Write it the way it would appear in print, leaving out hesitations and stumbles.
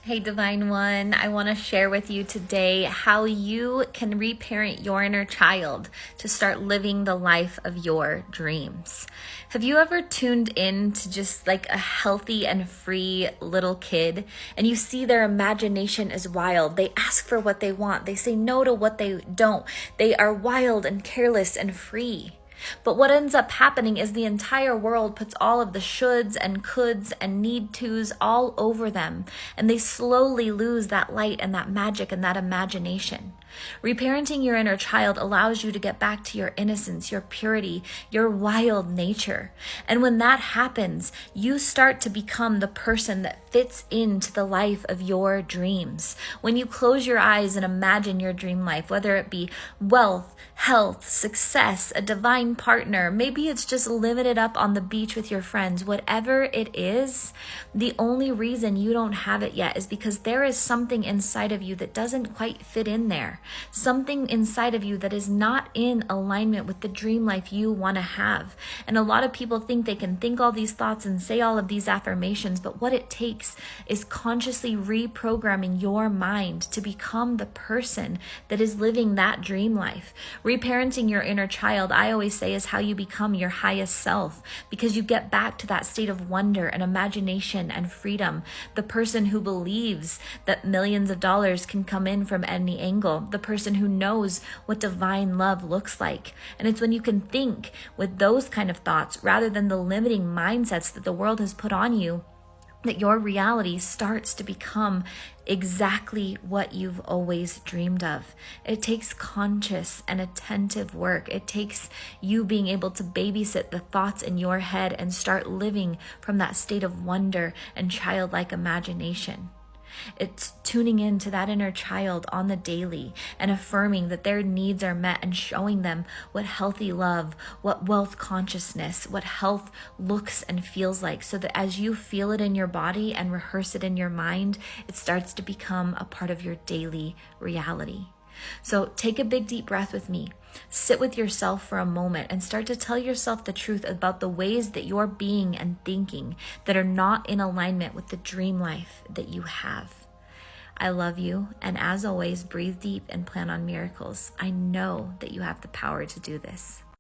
Hey, Divine One, I want to share with you today how you can reparent your inner child to start living the life of your dreams. Have you ever tuned in to just like a healthy and free little kid and you see their imagination is wild? They ask for what they want. They say no to what they don't. They are wild and careless and free. But what ends up happening is the entire world puts all of the shoulds and coulds and need tos all over them, and they slowly lose that light and that magic and that imagination. Reparenting your inner child allows you to get back to your innocence, your purity, your wild nature. And when that happens, you start to become the person that fits into the life of your dreams. When you close your eyes and imagine your dream life, whether it be wealth, health, success, a divine partner, maybe it's just living it up on the beach with your friends, whatever it is, the only reason you don't have it yet is because there is something inside of you that doesn't quite fit in there. Something inside of you that is not in alignment with the dream life you want to have. And a lot of people think they can think all these thoughts and say all of these affirmations, but what it takes is consciously reprogramming your mind to become the person that is living that dream life. Reparenting your inner child, I always say, is how you become your highest self, because you get back to that state of wonder and imagination and freedom. The person who believes that millions of dollars can come in from any angle, the person who knows what divine love looks like. And it's when you can think with those kind of thoughts rather than the limiting mindsets that the world has put on you, that your reality starts to become exactly what you've always dreamed of. It takes conscious and attentive work. It takes you being able to babysit the thoughts in your head and start living from that state of wonder and childlike imagination. It's tuning into that inner child on the daily and affirming that their needs are met and showing them what healthy love, what wealth consciousness, what health looks and feels like, so that as you feel it in your body and rehearse it in your mind, it starts to become a part of your daily reality. So take a big deep breath with me. Sit with yourself for a moment and start to tell yourself the truth about the ways that you're being and thinking that are not in alignment with the dream life that you have. I love you, and as always, breathe deep and plan on miracles. I know that you have the power to do this.